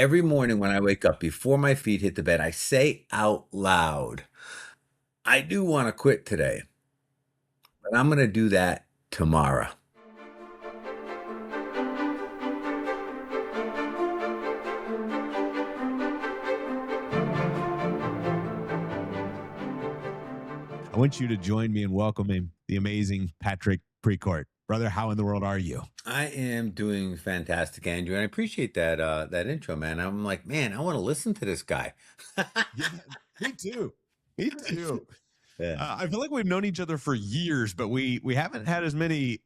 Every morning when I wake up, before my feet hit the bed, I say out loud, I do want to quit today, but I'm going to do that tomorrow. I want you to join me in welcoming the amazing Patrick Precourt. Brother, how in the world are you? I am doing fantastic, Andrew, and I appreciate that intro, man. I'm like, man, I want to listen to this guy. Yeah, me too. Me too. Yeah. I feel like we've known each other for years, but we haven't had as many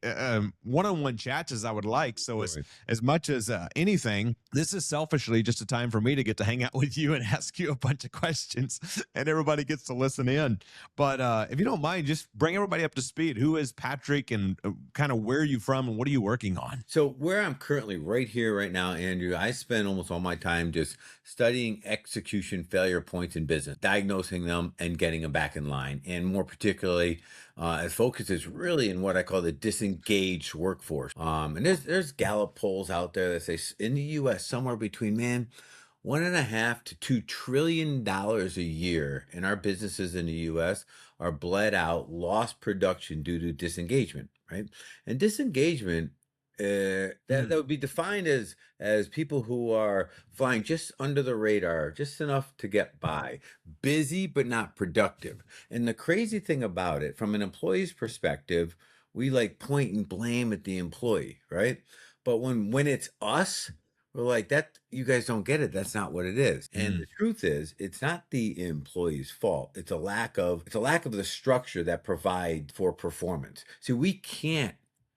one-on-one chats as I would like. So Right. as much as anything, this is selfishly just a time for me to get to hang out with you and ask you a bunch of questions, and everybody gets to listen in. But if you don't mind, just bring everybody up to speed. Who is Patrick, and kind of where are you from, and what are you working on? So where I'm currently right here, right now, Andrew, I spend almost all my time just studying execution failure points in business, diagnosing them and getting them back in line. And more particularly, it focuses really in what I call the disengaged workforce. And there's Gallup polls out there that say in the U.S. somewhere between, man, $1.5 to $2 trillion a year in our businesses in the U.S. are bled out, lost production due to disengagement, right? And disengagement that Mm, would be defined as people who are flying just under the radar, just enough to get by, busy but not productive. And the crazy thing about it, from an employee's perspective, we like point and blame at the employee, right? But when it's us, we're like, that you guys don't get it. That's not what it is. And mm, the truth is, it's not the employee's fault. It's a lack of the structure that provide for performance. See, we can't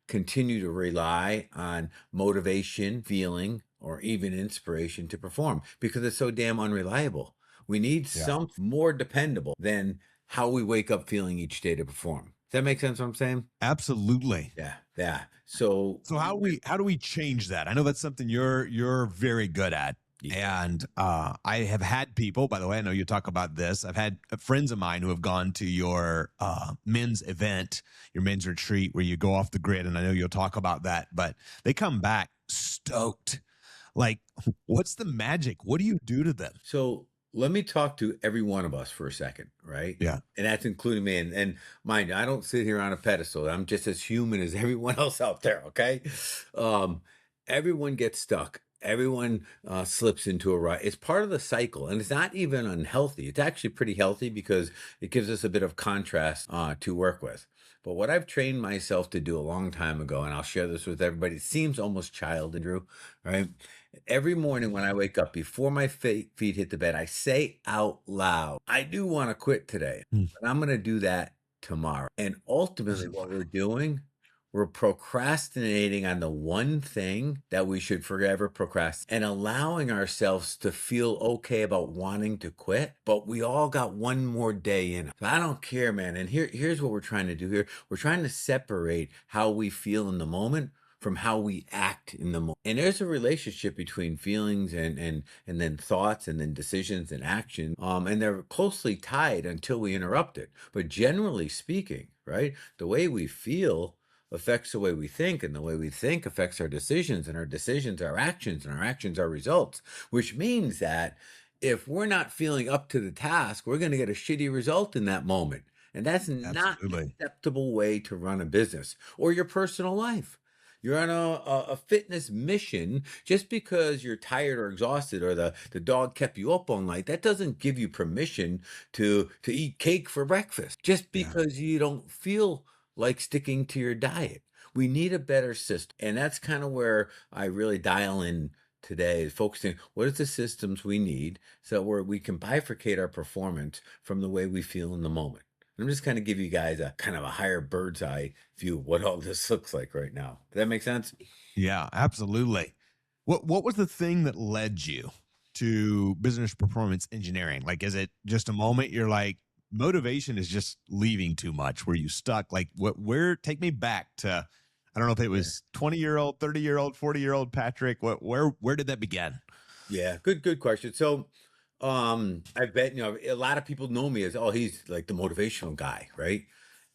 continue to rely on motivation, feeling, or even inspiration to perform because it's so damn unreliable. We need yeah. something more dependable than how we wake up feeling each day to perform. Does that make sense what I'm saying? Absolutely. Yeah, yeah. So, So how do we change that? I know that's something you're very good at. yeah. And I have had people, by the way, I know you talk about this. I've had friends of mine who have gone to your men's event, your men's retreat, where you go off the grid. And I know you'll talk about that, but they come back stoked. Like, what's the magic? What do you do to them? So let me talk to every one of us for a second, right? Yeah. And that's including me. And mind you, I don't sit here on a pedestal. I'm just as human as everyone else out there, okay? Um, Everyone gets stuck. Everyone slips into a rut. It's part of the cycle, and it's not even unhealthy. It's actually pretty healthy because it gives us a bit of contrast to work with. But what I've trained myself to do a long time ago, and I'll share this with everybody, it seems almost childish, Drew, right? Every morning when I wake up, before my feet hit the bed, I say out loud, I do want to quit today, Mm. but I'm going to do that tomorrow. And ultimately, what we're doing, we're procrastinating on the one thing that we should forever procrastinate and allowing ourselves to feel okay about wanting to quit. But we all got one more day in it. So I don't care, man. And here's what we're trying to do here. We're trying to separate how we feel in the moment from how we act in the moment. And there's a relationship between feelings and then thoughts and then decisions and action. And they're closely tied until we interrupt it. But generally speaking, right, the way we feel affects the way we think, and the way we think affects our decisions, and our decisions our actions, and our actions our results, which means that if we're not feeling up to the task, we're going to get a shitty result in that moment. And that's not an Absolutely. acceptable way to run a business or your personal life. You're on a fitness mission. Just because you're tired or exhausted or the dog kept you up all night, that doesn't give you permission to eat cake for breakfast just Yeah. because you don't feel like sticking to your diet. We need a better system. And that's kind of where I really dial in today, is focusing what is the systems we need so where we can bifurcate our performance from the way we feel in the moment. I'm just kind of give you guys a kind of a higher bird's eye view of what all this looks like right now. Does that make sense? Yeah, absolutely. What was the thing that led you to business performance engineering? Like, is it just a moment you're like, motivation is just leaving too much? Were you stuck? Like, where, take me back to, I don't know if it Yeah. was 20-year-old, 30-year-old, 40-year-old Patrick. Where did that begin? Yeah, good question. So, I bet a lot of people know me as, oh, he's like the motivational guy, right?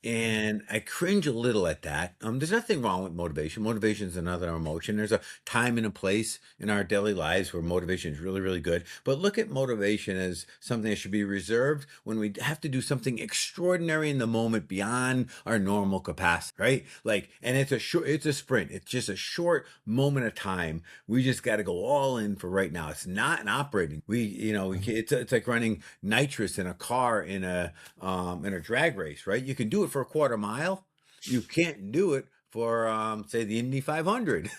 And I cringe a little at that. There's nothing wrong with motivation. Motivation is another emotion. There's a time and a place in our daily lives where motivation is really, really good. But look at motivation as something that should be reserved when we have to do something extraordinary in the moment beyond our normal capacity, right? Like, and it's a sprint. It's just a short moment of time. We just got to go all in for right now. It's not an operating. It's like running nitrous in a car in a drag race, right? You can do it for a quarter mile. You can't do it for say the Indy 500.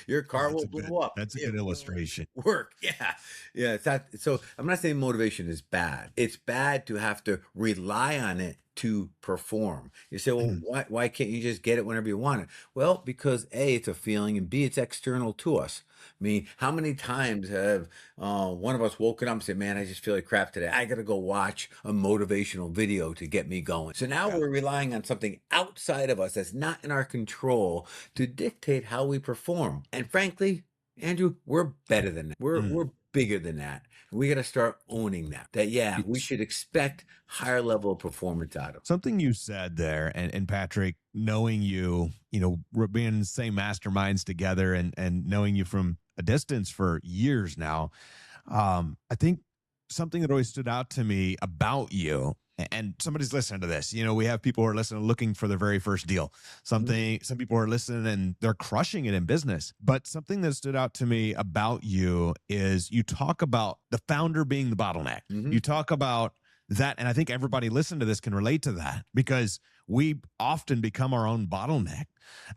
Your Oh, car will blow up. that's a It good won't illustration. work. Yeah. Yeah. It's not, so I'm not saying motivation is bad. It's bad to have to rely on it to perform. You say, well, why can't you just get it whenever you want it? Well, because A, it's a feeling, and B, it's external to us. I mean, how many times have one of us woken up and said, man, I just feel like crap today. I got to go watch a motivational video to get me going. So now Yeah. we're relying on something outside of us that's not in our control to dictate how we perform. And frankly, Andrew, we're better than that. We're Mm. bigger than that. We got to start owning that. That yeah, we It's should expect higher level of performance out of. something you said there, and Patrick, knowing you, we're being in the same masterminds together, and knowing you from a distance for years now. I think something that always stood out to me about you, and somebody's listening to this. We have people who are listening, looking for their very first deal. Some people are listening and they're crushing it in business. But something that stood out to me about you is you talk about the founder being the bottleneck. Mm-hmm. You talk about that, and I think everybody listening to this can relate to that because we often become our own bottleneck.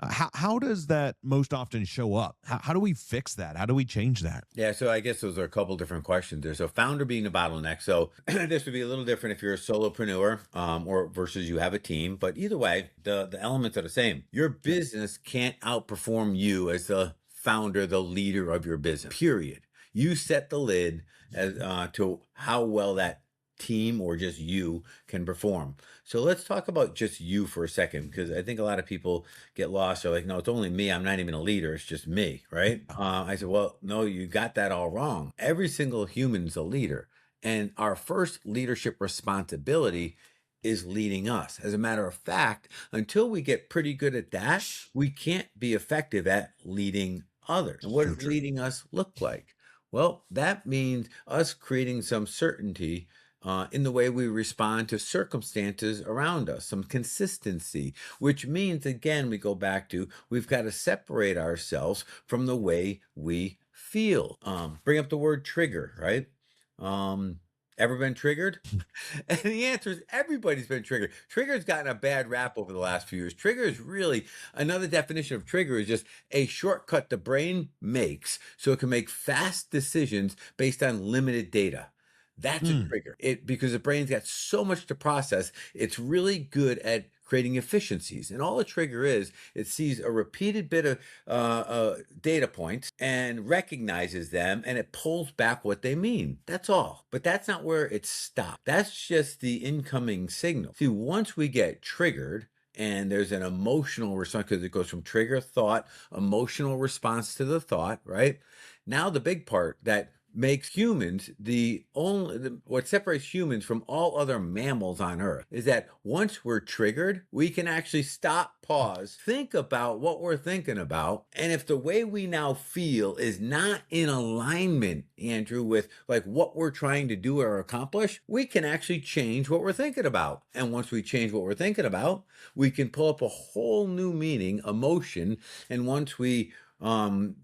How does that most often show up? How do we fix that? How do we change that? Yeah, so I guess those are a couple different questions there. So founder being the bottleneck. So this would be a little different if you're a solopreneur or versus you have a team. But either way, the elements are the same. Your business can't outperform you as the founder, the leader of your business. Period. You set the lid as to how well that team or just you can perform. So let's talk about just you for a second, because I think a lot of people get lost. They're like, no, it's only me. I'm not even a leader. It's just me, right? I said, well, no, you got that all wrong. Every single human's a leader. And our first leadership responsibility is leading us. As a matter of fact, until we get pretty good at that, we can't be effective at leading others. And what So does true. leading us look like? Well, that means us creating some certainty in the way we respond to circumstances around us, some consistency, which means, again, we go back to we've got to separate ourselves from the way we feel. Bring up the word trigger, right? Ever been triggered? And the answer is everybody's been triggered. Trigger's gotten a bad rap over the last few years. Trigger is really another definition of trigger is just a shortcut the brain makes so it can make fast decisions based on limited data. That's a Mm. trigger. It because the brain's got so much to process, it's really good at creating efficiencies. And all a trigger is, it sees a repeated bit of data points and recognizes them, and it pulls back what they mean. That's all. But that's not where it stops. That's just the incoming signal. See, once we get triggered, and there's an emotional response because it goes from trigger, thought, emotional response to the thought, right? Now the big part that makes humans what separates humans from all other mammals on earth is that once we're triggered, we can actually stop, pause, think about what we're thinking about. And if the way we now feel is not in alignment, Andrew, with like what we're trying to do or accomplish, we can actually change what we're thinking about. And once we change what we're thinking about, we can pull up a whole new meaning, emotion. And once we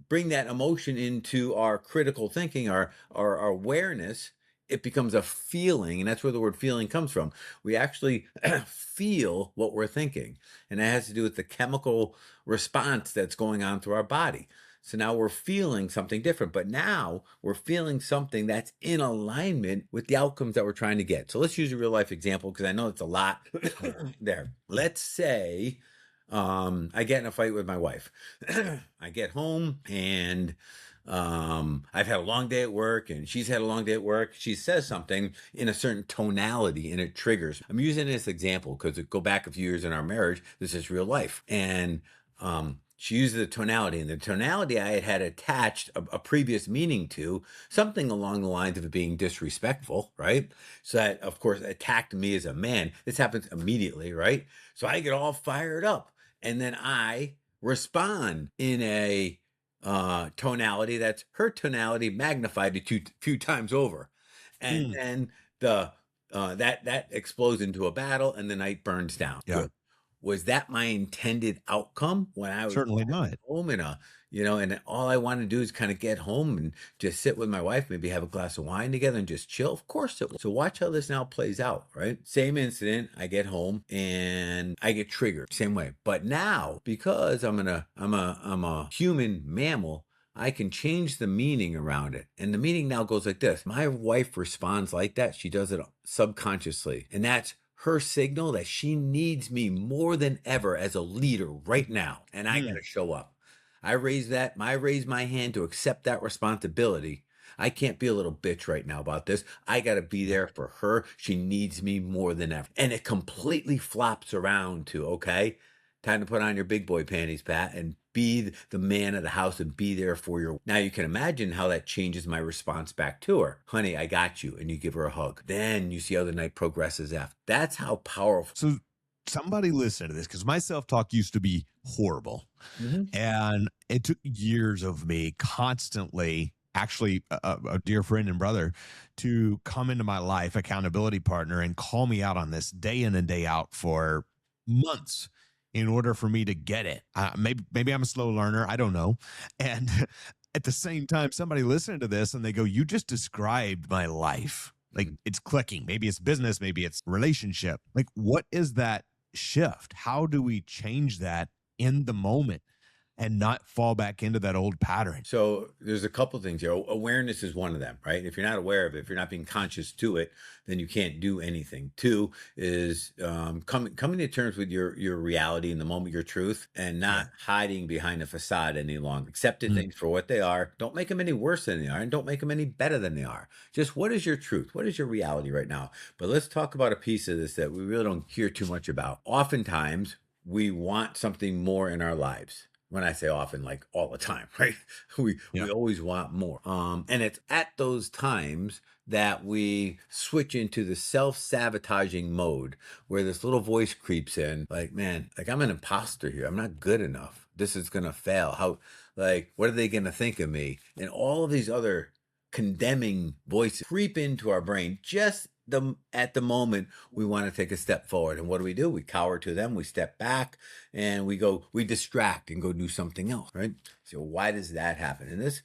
bring that emotion into our critical thinking, our awareness, it becomes a feeling. And that's where the word feeling comes from. We actually feel what we're thinking. And that has to do with the chemical response that's going on through our body. So now we're feeling something different, but now we're feeling something that's in alignment with the outcomes that we're trying to get. So let's use a real life example because I know it's a lot there. Let's say I get in a fight with my wife. I get home and I've had a long day at work and she's had a long day at work. She says something in a certain tonality and it triggers. I'm using this example because it go back a few years in our marriage. This is real life. And She uses the tonality, and the tonality I had attached a previous meaning to, something along the lines of it being disrespectful, right? So that, of course, attacked me as a man. This happens immediately, right? So I get all fired up, and then I respond in a tonality that's her tonality magnified a few times over, and Mm, then the that explodes into a battle, and the night burns down. yeah, Good. Was that my intended outcome when I was certainly not. home in a, and all I want to do is kind of get home and just sit with my wife, maybe have a glass of wine together and just chill? Of course it was. So watch how this now plays out, right? Same incident. I get home and I get triggered same way. But now, because I'm a human mammal, I can change the meaning around it. And the meaning now goes like this. My wife responds like that. She does it subconsciously. And that's her signal that she needs me more than ever as a leader right now. And I got Mm, to show up. I raise my hand to accept that responsibility. I can't be a little bitch right now about this. I got to be yeah. there for her. She needs me more than ever. And it completely flops around to, okay, time to put on your big boy panties, Pat, and be the man of the house and be there for your. Now you can imagine how that changes my response back to her. Honey, I got you. And you give her a hug. Then you see how the night progresses after. That's how powerful. So somebody listen to this because my self talk used to be horrible. Mhm. And it took years of me constantly, actually, a dear friend and brother, to come into my life, accountability partner, and call me out on this day in and day out for months in order for me to get it. Maybe I'm a slow learner. I don't know. And at the same time, somebody listening to this and they go, "You just described my life." Like it's clicking. Maybe it's business, maybe it's relationship. Like, what is that shift? How do we change that in the moment and not fall back into that old pattern? So there's a couple things here. Awareness is one of them, right? If you're not aware of it, if you're not being conscious to it, then you can't do anything. Two is coming to terms with your reality in the moment, your truth, and Yeah. not hiding behind a facade any longer. Accepting Mm, things for what they are. Don't make them any worse than they are, and don't make them any better than they are. Just what is your truth? What is your reality right now? But let's talk about a piece of this that we really don't hear too much about. Oftentimes, we want something more in our lives. When I say often, like all the time, right? We yeah. always want more. And it's at those times that we switch into the self-sabotaging mode where this little voice creeps in, like, man, like I'm an imposter here. I'm not good enough. This is gonna fail. How, like, what are they gonna think of me? And all of these other condemning voices creep into our brain just at the moment we want to take a step forward. And what do? We cower to them, we step back, and we distract and go do something else, right? So why does that happen? And this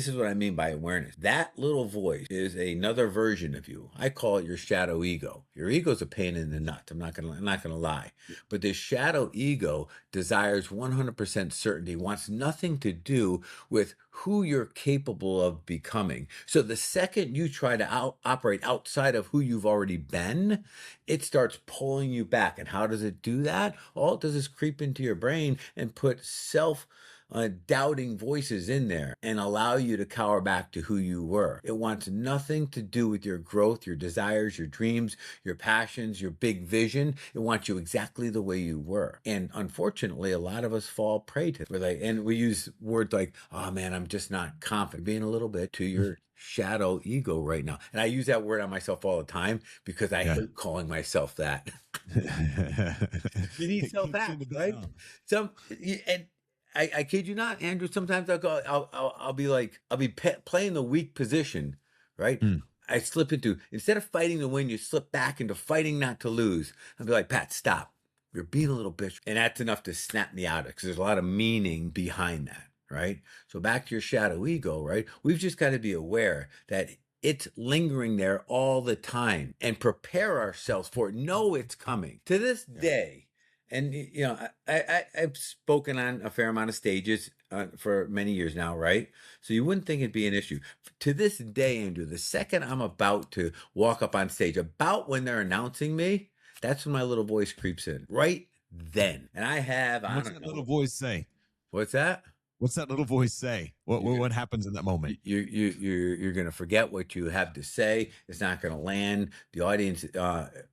is what I mean by awareness. That little voice is another version of you. I call it your shadow ego. Your ego's a pain in the nuts. I'm not gonna lie. But this shadow ego desires 100% certainty, wants nothing to do with who you're capable of becoming. So the second you try to operate outside of who you've already been, it starts pulling you back. And how does it do that? All it does is creep into your brain and put self doubting voices in there and allow you to cower back to who you were. It wants nothing to do with your growth, your desires, your dreams, your passions, your big vision. It wants you exactly the way you were. And unfortunately, a lot of us fall prey to it. We're like, and we use words like, oh man, I'm just not confident, being a little bit to your shadow ego right now. And I use that word on myself all the time because I Yeah. hate calling myself that. You need It self kicks into acts, the right? Some and I kid you not, Andrew. Sometimes I'll be like playing the weak position, right? Mm, I slip into, instead of fighting to win, you slip back into fighting not to lose. I'll be like, Pat, stop. You're being a little bitch, and that's enough to snap me out of it because there's a lot of meaning behind that, right? So back to your shadow ego, right? We've just got to be aware that it's lingering there all the time and prepare ourselves for it. Know it's coming. To this yeah. day, and I've spoken on a fair amount of stages for many years now, right? So you wouldn't think it'd be an issue. To this day, Andrew, the second I'm about to walk up on stage, about when they're announcing me, that's when my little voice creeps in. Right then. And I And what's don't that little know, voice say? what's that? What's that little voice say? What happens in that moment? You're going to forget what you have to say. It's not going to land. The audience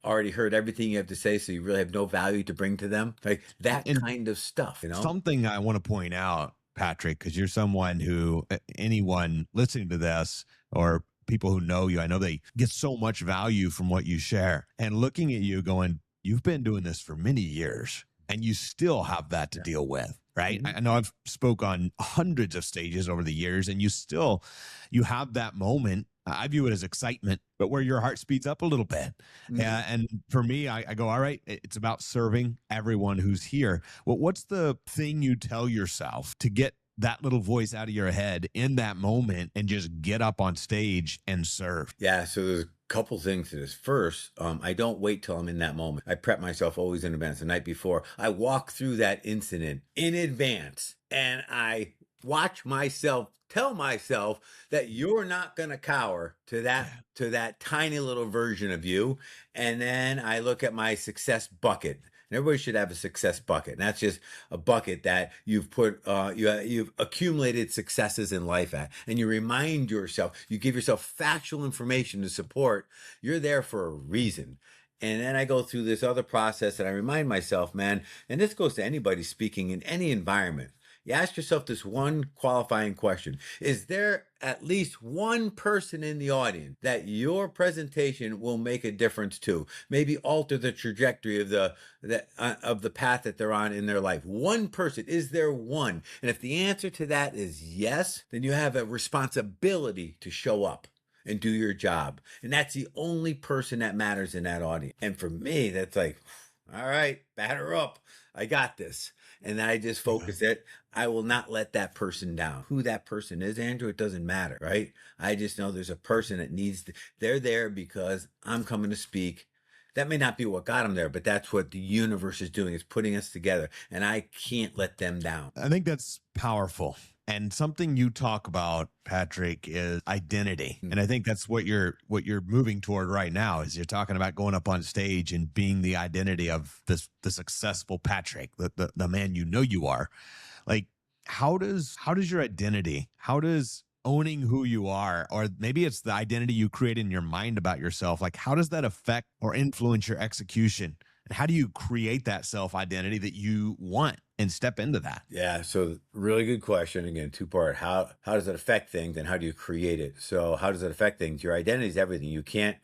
already heard everything you have to say, so you really have no value to bring to them. Like that And kind of stuff, you know? something I want to point out, Patrick, because you're someone who anyone listening to this or people who know you, I know they get so much value from what you share. And looking at you going, you've been doing this for many years and you still have that to Yeah. deal with. Right. Mhm. I know I've spoke on hundreds of stages over the years and you have that moment. I view it as excitement, but where your heart speeds up a little bit. Mhm. And for me, I go, all right, it's about serving everyone who's here. Well, what's the thing you tell yourself to get that little voice out of your head in that moment and just get up on stage and serve? Yeah, so there's a couple things to this. First, I don't wait till I'm in that moment. I prep myself always in advance the night before. I walk through that incident in advance and I watch myself tell myself that you're not going to cower to that tiny little version of you. And then I look at my success bucket. And everybody should have a success bucket. And that's just a bucket that you've put, you've accumulated successes in life at. And you remind yourself, you give yourself factual information to support. You're there for a reason. And then I go through this other process and I remind myself, man, and this goes to anybody speaking in any environment. You ask yourself this one qualifying question. Is there at least one person in the audience that your presentation will make a difference to? Maybe alter the trajectory of the path that they're on in their life. One person, is there one? And if the answer to that is yes, then you have a responsibility to show up and do your job. And that's the only person that matters in that audience. And for me, that's like, all right, batter up. I got this. And then I just Yeah. focus it. I will not let that person down. Who that person is, Andrew, it doesn't matter, right? I just know there's a person that they're there because I'm coming to speak. That may not be what got them there, but that's what the universe is doing. It's putting us together. And I can't let them down. I think that's powerful. And something you talk about, Patrick, is identity. And I think that's what you're moving toward right now is you're talking about going up on stage and being the identity of the successful Patrick, the man you know you are. Like how does your identity, how does owning who you are, or maybe it's the identity you create in your mind about yourself, like how does that affect or influence your execution? And how do you create that self identity that you want and step into that? Yeah, so really good question. Again, two part. How does it affect things and how do you create it? So how does it affect things? Your identity is everything. You can't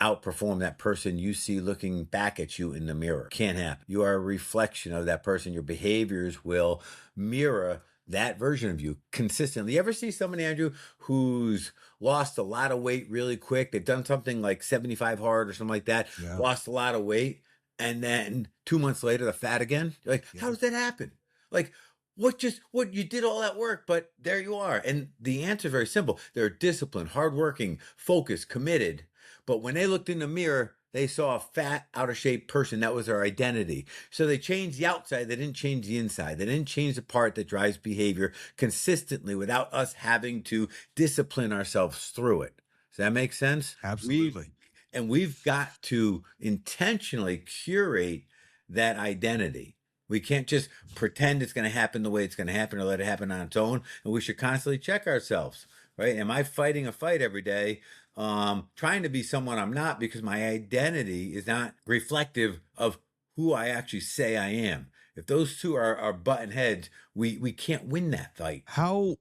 outperform that person you see looking back at you in the mirror. Can't happen. You are a reflection of that person. Your behaviors will mirror that version of you consistently. You ever see somebody, Andrew, who's lost a lot of weight really quick? They've done something like 75 hard or something like that, Yeah. lost a lot of weight, and then 2 months later, they're fat again. You're like, how Yeah. does that happen? Like, what you did all that work, but there you are. And the answer is very simple. They're disciplined, hardworking, focused, committed. But when they looked in the mirror, they saw a fat, out of shape person. That was their identity. So they changed the outside. They didn't change the inside. They didn't change the part that drives behavior consistently without us having to discipline ourselves through it. Does that make sense? Absolutely. We've got to intentionally curate that identity. We can't just pretend it's going to happen the way it's going to happen or let it happen on its own. And we should constantly check ourselves, right? Am I fighting a fight every day, trying to be someone I'm not because my identity is not reflective of who I actually say I am? If those two are button heads, we can't win that fight. How,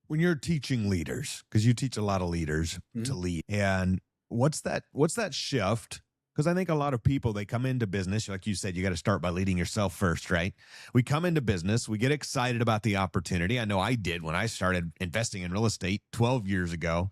when you're teaching leaders, because you teach a lot of leaders to Mhm. lead, and what's that shift? Because I think a lot of people, they come into business, like you said, you got to start by leading yourself first, right? We come into business, we get excited about the opportunity. I know I did when I started investing in real estate 12 years ago,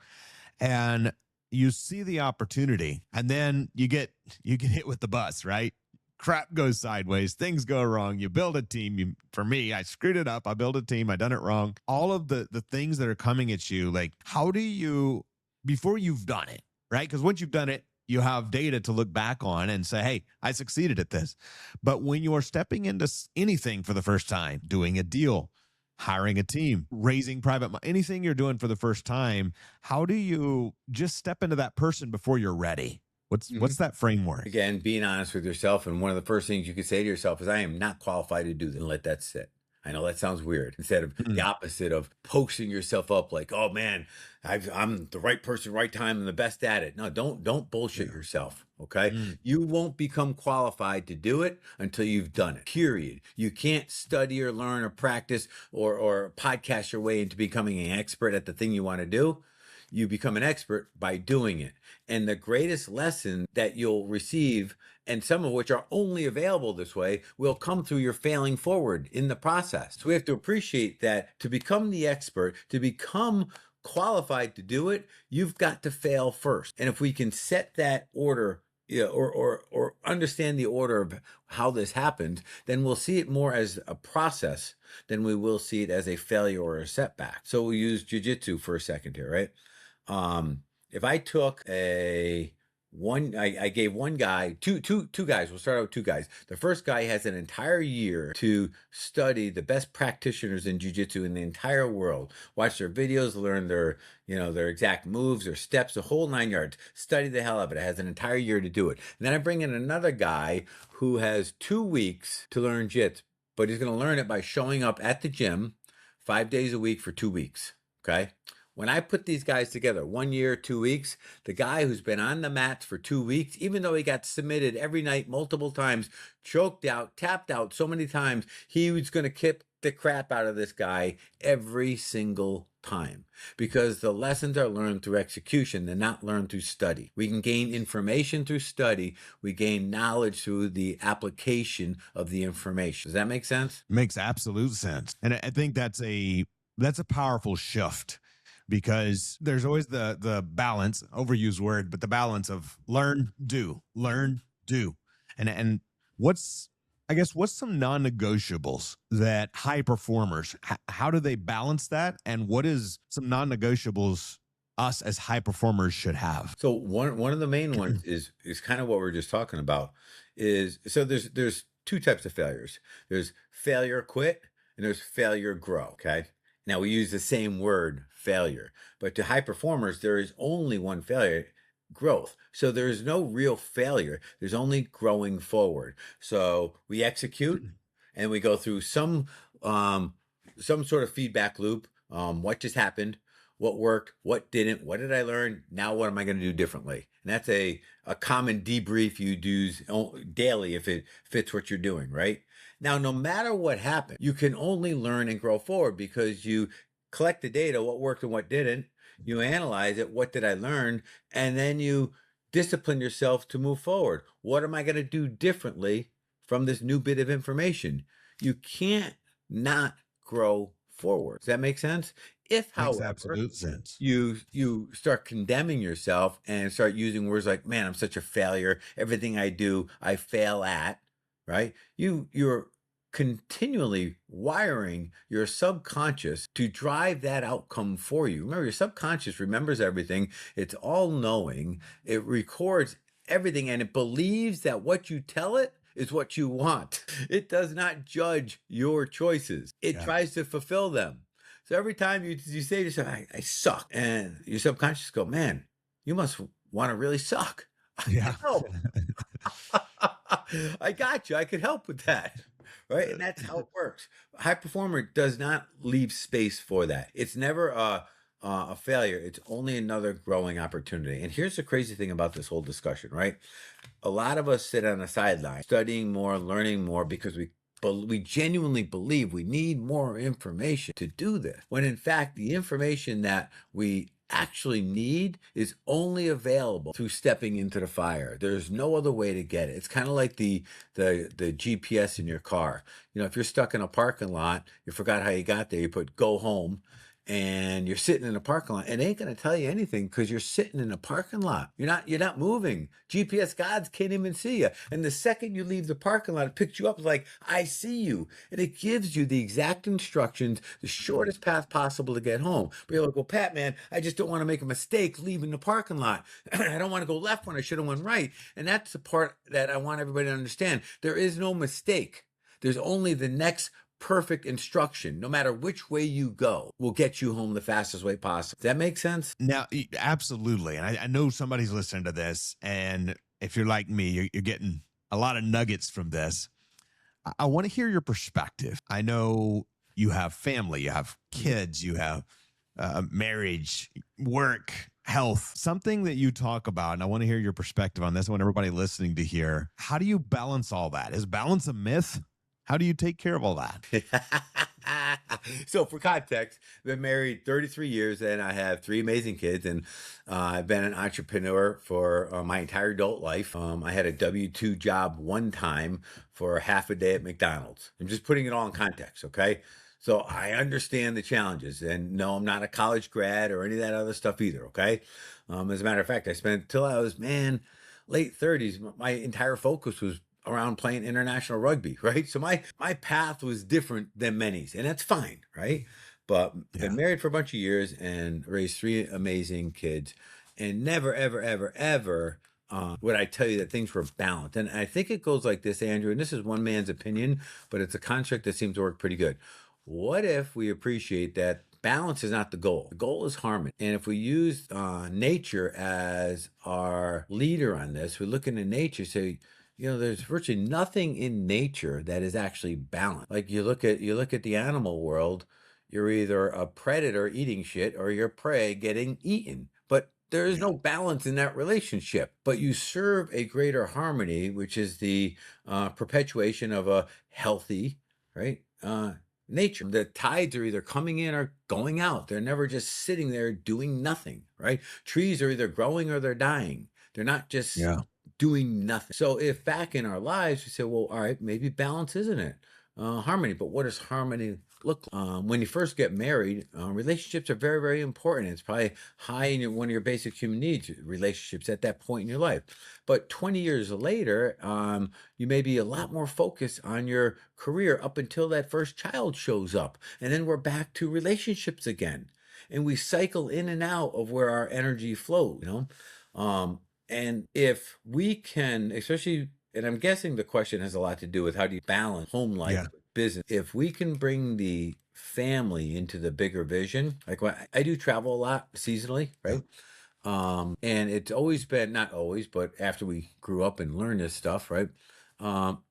and you see the opportunity, and then you get hit with the bus, right? Crap goes sideways, things go wrong, you build a team. For me, I screwed it up, I built a team, I done it wrong, all of the things that are coming at you. Like, how do you, before you've done it, right? Because once you've done it, you have data to look back on and say, hey, I succeeded at this. But when you're stepping into anything for the first time, doing a deal, hiring a team, raising private money, anything you're doing for the first time, how do you just step into that person before you're ready? What's that framework? Again, being honest with yourself. And one of the first things you could say to yourself is, I am not qualified to do this, and let that sit. I know that sounds weird. Instead of the Mm, opposite of posting yourself up like, oh man, I'm the right person, right time, and the best at it. No, don't bullshit yeah. yourself. Okay. Mm. You won't become qualified to do it until you've done it. Period. You can't study or learn or practice or podcast your way into becoming an expert at the thing you want to do. You become an expert by doing it. And the greatest lesson that you'll receive, and some of which are only available this way, will come through your failing forward in the process. So we have to appreciate that to become the expert, to become qualified to do it, you've got to fail first. And if we can set that order, yeah, or understand the order of how this happens, then we'll see it more as a process than we will see it as a failure or a setback. So we'll use jujitsu for a second here, right? If I took I gave one guy, two guys, we'll start out with two guys. The first guy has an entire year to study the best practitioners in jiu-jitsu in the entire world, watch their videos, learn their exact moves, their steps, the whole 9 yards, study the hell out of it. It has an entire year to do it. And then I bring in another guy who has 2 weeks to learn jits, but he's going to learn it by showing up at the gym 5 days a week for 2 weeks. Okay. When I put these guys together, 1 year, 2 weeks, the guy who's been on the mats for 2 weeks, even though he got submitted every night multiple times, choked out, tapped out so many times, he was going to kick the crap out of this guy every single time because the lessons are learned through execution. They're not learned through study. We can gain information through study. We gain knowledge through the application of the information. Does that make sense? Makes absolute sense. And I think that's a powerful shift because there's always the balance, overused word, but the balance of learn, do. And what's I guess what's some non-negotiables that high performers how do they balance that, and what is some non-negotiables us as high performers should have? So one of the main ones is kind of what we're just talking about. Is so there's two types of failures. There's failure quit and there's failure grow. Okay. Now we use the same word failure, but to high performers there is only one failure, growth. So there's no real failure. There's only growing forward. So we execute and we go through some sort of feedback loop. What just happened? What worked? What didn't? What did I learn? Now what am I going to do differently? And that's a common debrief you do daily if it fits what you're doing, right? Now, no matter what happened, you can only learn and grow forward because you collect the data, what worked and what didn't. You analyze it, what did I learn? And then you discipline yourself to move forward. What am I going to do differently from this new bit of information? You can't not grow forward. Does that make sense? If, Makes however, absolute sense. you start condemning yourself and start using words like, man, I'm such a failure, everything I do I fail at, right? You're continually wiring your subconscious to drive that outcome for you. Remember, your subconscious remembers everything. It's all knowing. It records everything and it believes that what you tell it is what you want. It does not judge your choices. It Yeah. tries to fulfill them. So every time you say to yourself, I suck, and your subconscious go, man, you must want to really suck. I Yeah. can help. I got you. I could help with that. Right. And that's how it works. A high performer does not leave space for that. It's never a failure. It's only another growing opportunity. And here's the crazy thing about this whole discussion, right? A lot of us sit on the sideline studying more, learning more because we genuinely believe we need more information to do this. When in fact, the information that we actually need is only available through stepping into the fire. There's no other way to get it. It's kind of like the GPS in your car. You know, if you're stuck in a parking lot, you forgot how you got there, you put go home and you're sitting in a parking lot, it ain't going to tell you anything because you're sitting in a parking lot. You're not moving. GPS gods can't even see you. And the second you leave the parking lot, it picks you up like, I see you. And it gives you the exact instructions, the shortest path possible to get home. But you're like, well, Pat, man, I just don't want to make a mistake leaving the parking lot. I don't want to go left when I should have went right. And that's the part that I want everybody to understand. There is no mistake. There's only the next perfect instruction, no matter which way you go, will get you home the fastest way possible. Does that make sense? Now, absolutely. And I know somebody's listening to this. And if you're like me, you're getting a lot of nuggets from this. I want to hear your perspective. I know you have family, you have kids, you have marriage, work, health, something that you talk about. And I want to hear your perspective on this. I want everybody listening to hear, how do you balance all that? Is balance a myth? How do you take care of all that? So for context, I've been married 33 years and I have three amazing kids, and I've been an entrepreneur for my entire adult life. I had a W-2 job one time for half a day at McDonald's. I'm just putting it all in context, okay? So I understand the challenges, and no, I'm not a college grad or any of that other stuff either, okay? As a matter of fact, I spent till I was, man, late 30s, my entire focus was around playing international rugby, right? So my path was different than many's, and that's fine, right? But been Yeah. married for a bunch of years and raised three amazing kids, and never, ever, ever, ever would I tell you that things were balanced. And I think it goes like this, Andrew, and this is one man's opinion, but it's a construct that seems to work pretty good. What if we appreciate that balance is not the goal? The goal is harmony. And if we use nature as our leader on this, we look into nature, say, there's virtually nothing in nature that is actually balanced. Like you look at the animal world, you're either a predator eating shit or you're prey getting eaten. But there is Yeah. no balance in that relationship. But you serve a greater harmony, which is the perpetuation of a healthy, right? Nature. The tides are either coming in or going out. They're never just sitting there doing nothing, right? Trees are either growing or they're dying. They're not just Yeah. doing nothing. So if back in our lives we say, well, all right, maybe balance isn't it? Harmony. But what does harmony look like? When you first get married, relationships are very, very important. It's probably high in one of your basic human needs, relationships at that point in your life. But 20 years later, you may be a lot more focused on your career up until that first child shows up. And then we're back to relationships again. And we cycle in and out of where our energy flows. And if we can, especially, and I'm guessing the question has a lot to do with how do you balance home life Yeah. with business. If we can bring the family into the bigger vision, like when I do travel a lot seasonally, Yeah. right? And it's always been, not always, but after we grew up and learned this stuff, right?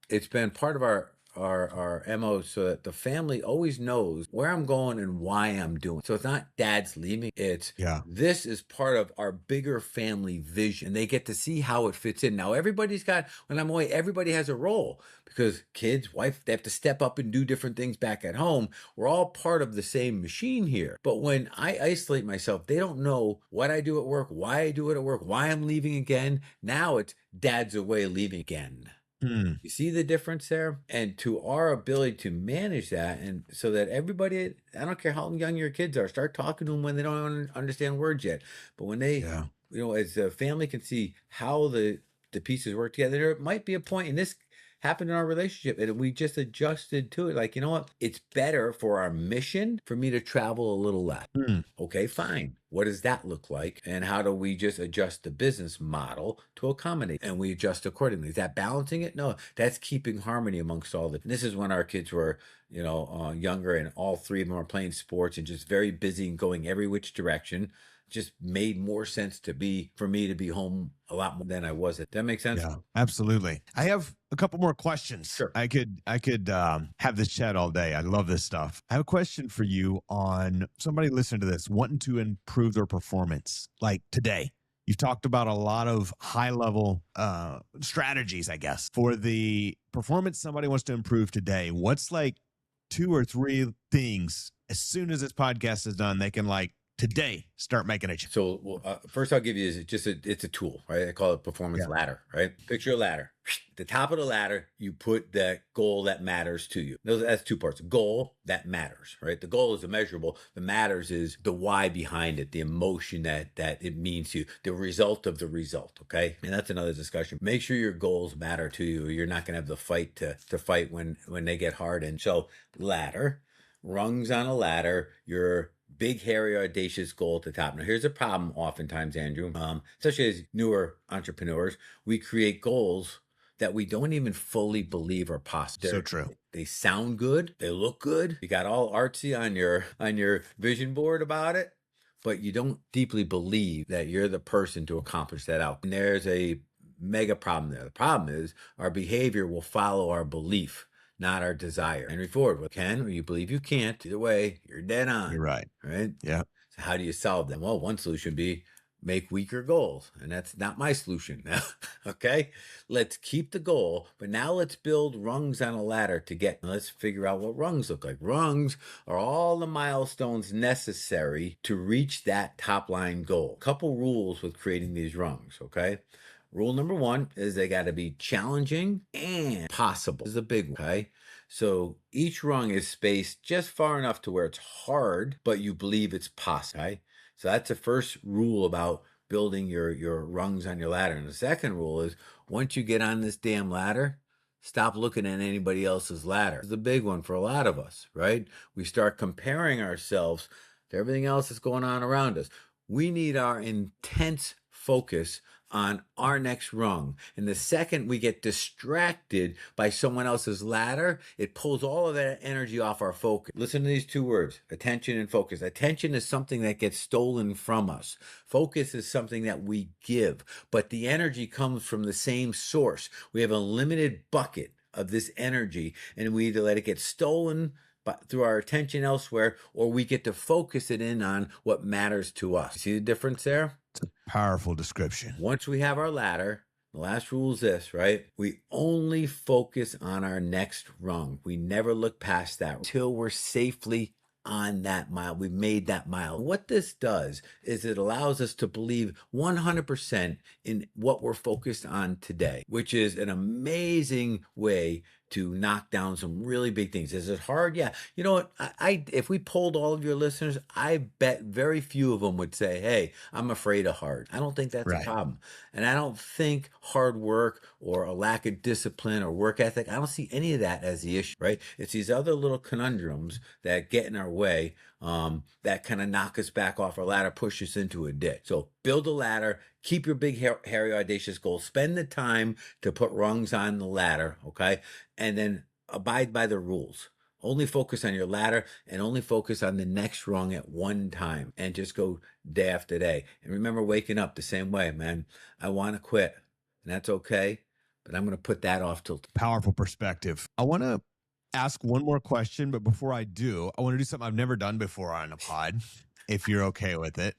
It's been part of our MO so that the family always knows where I'm going and why I'm doing. So it's not dad's leaving. It's Yeah. this is part of our bigger family vision. They get to see how it fits in. Now everybody's got, when I'm away, everybody has a role because kids, wife, they have to step up and do different things back at home. We're all part of the same machine here. But when I isolate myself, they don't know what I do at work, why I do it at work, why I'm leaving again. Now it's dad's away leaving again. Mm. You see the difference there? And to our ability to manage that, and so that everybody, I don't care how young your kids are, start talking to them when they don't understand words yet. But when they, Yeah. as a family can see how the pieces work together, there might be a point, and this happened in our relationship, and we just adjusted to it. Like, you know what? It's better for our mission for me to travel a little less. Mm. Okay, fine. What does that look like? And how do we just adjust the business model to accommodate? And we adjust accordingly. Is that balancing it? No, that's keeping harmony amongst all the. This is when our kids were, younger, and all three of them were playing sports and just very busy and going every which direction. Just made more sense for me to be home a lot more than I was. That makes sense? Yeah, absolutely. I have a couple more questions. Sure. I could have this chat all day. I love this stuff. I have a question for you on somebody listening to this wanting to improve their performance, like today. You've talked about a lot of high level strategies, I guess, for the performance somebody wants to improve today. What's like two or three things as soon as this podcast is done, they can today start making a change? So first I'll give you is it's a tool, right? I call it performance ladder, right? Picture a ladder. At the top of the ladder, you put that goal that matters to you. That's two parts. Goal that matters, right? The goal is immeasurable. The matters is the why behind it, the emotion that it means to you, the result of the result, okay? And that's another discussion. Make sure your goals matter to you. You're not going to have the fight to fight when they get hard. And so ladder, rungs on a ladder, your big, hairy, audacious goal at the top. Now, here's a problem oftentimes, Andrew, especially as newer entrepreneurs, we create goals that we don't even fully believe are possible. So true. They sound good. They look good. You got all artsy on your vision board about it, but you don't deeply believe that you're the person to accomplish that outcome. And there's a mega problem there. The problem is our behavior will follow our belief. not our desire. Henry Ford, what can or you believe you can't. Either way, you're dead You're on, right. right? Yeah. So how do you solve them? Well, one solution would be make weaker goals. And that's not my solution now. Okay. Let's keep the goal, but now let's build rungs on a ladder to get. Let's figure out what rungs look like. Rungs are all the milestones necessary to reach that top line goal. Couple rules with creating these rungs. Okay. Rule number one is they got to be challenging and possible. This is a big one. Okay. So each rung is spaced just far enough to where it's hard, but you believe it's possible. Okay? So that's the first rule about building your rungs on your ladder. And the second rule is once you get on this damn ladder, stop looking at anybody else's ladder. It's the big one for a lot of us, right? We start comparing ourselves to everything else that's going on around us. We need our intense focus on our next rung. And the second we get distracted by someone else's ladder, it pulls all of that energy off our focus. Listen to these two words, attention and focus. Attention is something that gets stolen from us. Focus is something that we give, but the energy comes from the same source. We have a limited bucket of this energy, and we either let it get stolen through our attention elsewhere, or we get to focus it in on what matters to us. See the difference there? Powerful description. Once we have our ladder, the last rule is this, right? We only focus on our next rung. We never look past that until we're safely on that mile. We've made that mile. What this does is it allows us to believe 100% in what we're focused on today, which is an amazing way to knock down some really big things. Is it hard? Yeah. You know what? If we polled all of your listeners, I bet very few of them would say, "Hey, I'm afraid of hard." I don't think that's a Right. problem, and I don't think hard work or a lack of discipline or work ethic. I don't see any of that as the issue. Right? It's these other little conundrums that get in our way. That kind of knock us back off our ladder, push us into a ditch. So build a ladder, keep your big, hairy, audacious goals, spend the time to put rungs on the ladder, okay? And then abide by the rules. Only focus on your ladder and only focus on the next rung at one time and just go day after day. And remember waking up the same way, man. I want to quit, and that's okay, but I'm going to put that off till Powerful perspective. I want to ask one more question, but before I do, I want to do something I've never done before on a pod, if you're okay with it.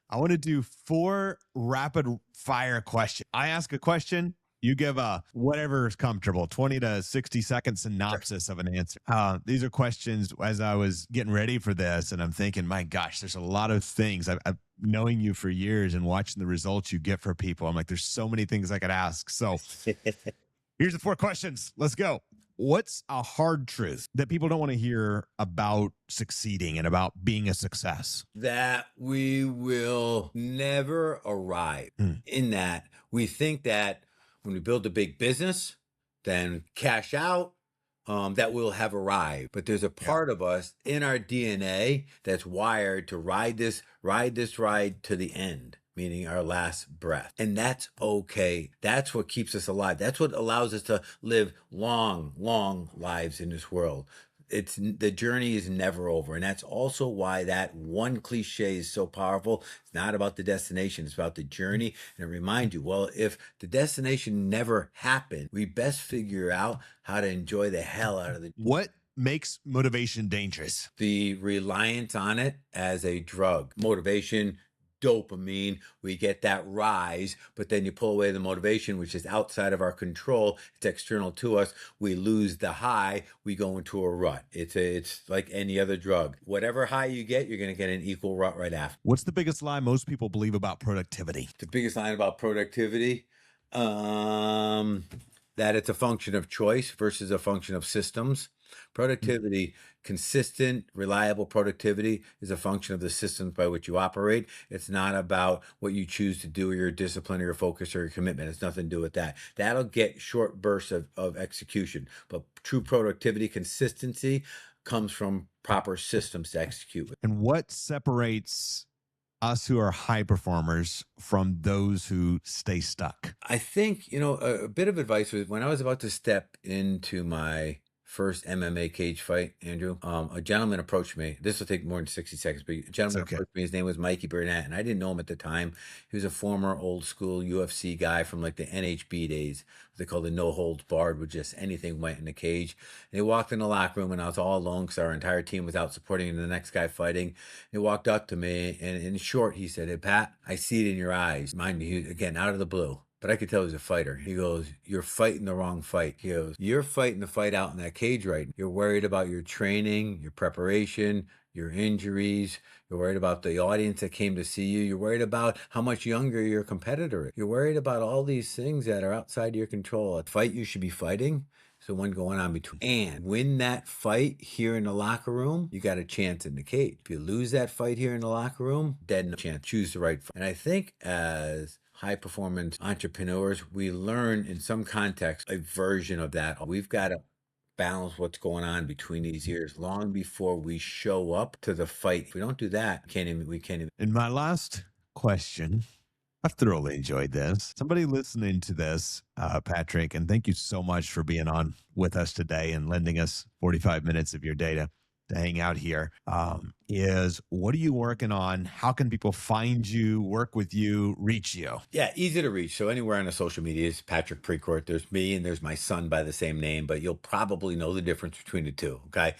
I want to do 4 rapid fire questions. I ask a question, you give a whatever is comfortable, 20 to 60-second synopsis of an answer. These are questions as I was getting ready for this, and I'm thinking, my gosh, there's a lot of things. I've knowing you for years and watching the results you get for people. I'm like, there's so many things I could ask. So here's the 4 questions. Let's go. What's a hard truth that people don't want to hear about succeeding and about being a success? that we will never arrive. Mm. In that we think that when we build a big business, then cash out, that we'll have arrived. But there's a Yeah. part of us in our DNA that's wired to ride this ride to the end, meaning our last breath. And that's okay. That's what keeps us alive. That's what allows us to live long, long lives in this world. It's the journey is never over, and that's also why that one cliche is so powerful. It's not about the destination, it's about the journey. And it reminds you, well, if the destination never happened, we best figure out how to enjoy the hell out of What makes motivation dangerous? the reliance on it as a drug. Motivation, dopamine, we get that rise, but then you pull away the motivation, which is outside of our control. It's external to us. We lose the high. We go into a rut. It's like any other drug. Whatever high you get, you're going to get an equal rut right after. What's the biggest lie most people believe about productivity? The biggest line about productivity, that it's a function of choice versus a function of systems. Productivity, consistent, reliable productivity is a function of the systems by which you operate. It's not about what you choose to do or your discipline or your focus or your commitment. It's nothing to do with that. That'll get short bursts of execution. But true productivity, consistency comes from proper systems to execute with. And what separates us who are high performers from those who stay stuck? I think, a bit of advice was when I was about to step into my first MMA cage fight, Andrew, a gentleman approached me. This will take more than 60 seconds, but a It's gentleman okay. approached me. His name was Mikey Burnett, and I didn't know him at the time. He was a former old school UFC guy from like the NHB days. They called the no holds barred, with just anything went in the cage. And he walked in the locker room, and I was all alone because our entire team was out supporting the next guy fighting. He walked up to me, and in short, he said, "Hey, Pat, I see it in your eyes." Mind you, again, out of the blue. But I could tell he was a fighter. He goes, "You're fighting the wrong fight." He goes, "You're fighting the fight out in that cage right now. You're worried about your training, your preparation, your injuries. You're worried about the audience that came to see you. You're worried about how much younger your competitor is. You're worried about all these things that are outside your control. A fight you should be fighting is the one going on between. And win that fight here in the locker room, you got a chance in the cage. If you lose that fight here in the locker room, dead no chance. Choose the right fight." And I think as high performance entrepreneurs, we learn in some context a version of that. We've got to balance what's going on between these years long before we show up to the fight. If we don't do that, we can't even. And my last question, I've thoroughly enjoyed this. Somebody listening to this, Patrick, and thank you so much for being on with us today and lending us 45 minutes of your data to hang out here. Is what are you working on? How can people find you, work with you, reach you? Yeah, easy to reach. So anywhere on the social media is Patrick Precourt. There's me and there's my son by the same name, but you'll probably know the difference between the two. Okay.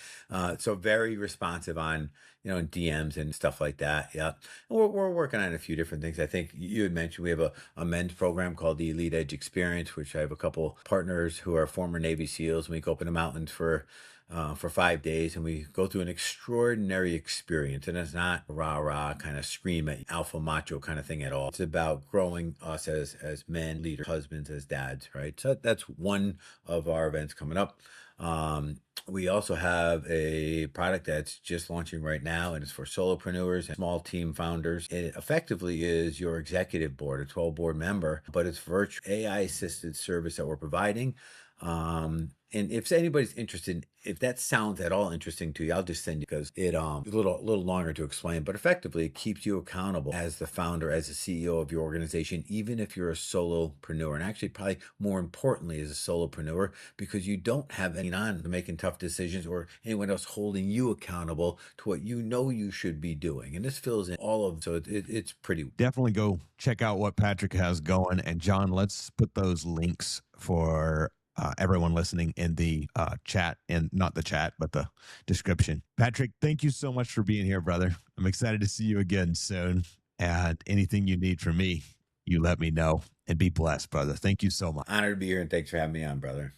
So very responsive on, in DMs and stuff like that. Yeah. And we're working on a few different things. I think you had mentioned we have a men's program called the Elite Edge Experience, which I have a couple partners who are former Navy SEALs. And we go up in the mountains for 5 days, and we go through an extraordinary experience. And it's not rah rah kind of scream at alpha macho kind of thing at all. It's about growing us as men, leaders, husbands, as dads, right? So that's one of our events coming up. We also have a product that's just launching right now, and it's for solopreneurs and small team founders. It effectively is your executive board, a 12 board member, but it's virtual AI assisted service that we're providing. And if anybody's interested, if that sounds at all interesting to you, I'll just send you, because it a little longer to explain, but effectively it keeps you accountable as the founder, as the CEO of your organization, even if you're a solopreneur, and actually probably more importantly as a solopreneur, because you don't have anyone on making tough decisions or anyone else holding you accountable to what you should be doing. And this fills in all of, so it's pretty. Definitely go check out what Patrick has going. And John, let's put those links for everyone listening in the chat, and not the chat, but the description. Patrick, thank you so much for being here, brother. I'm excited to see you again soon. And anything you need from me, you let me know, and be blessed, brother. Thank you so much. Honored to be here, and thanks for having me on, brother.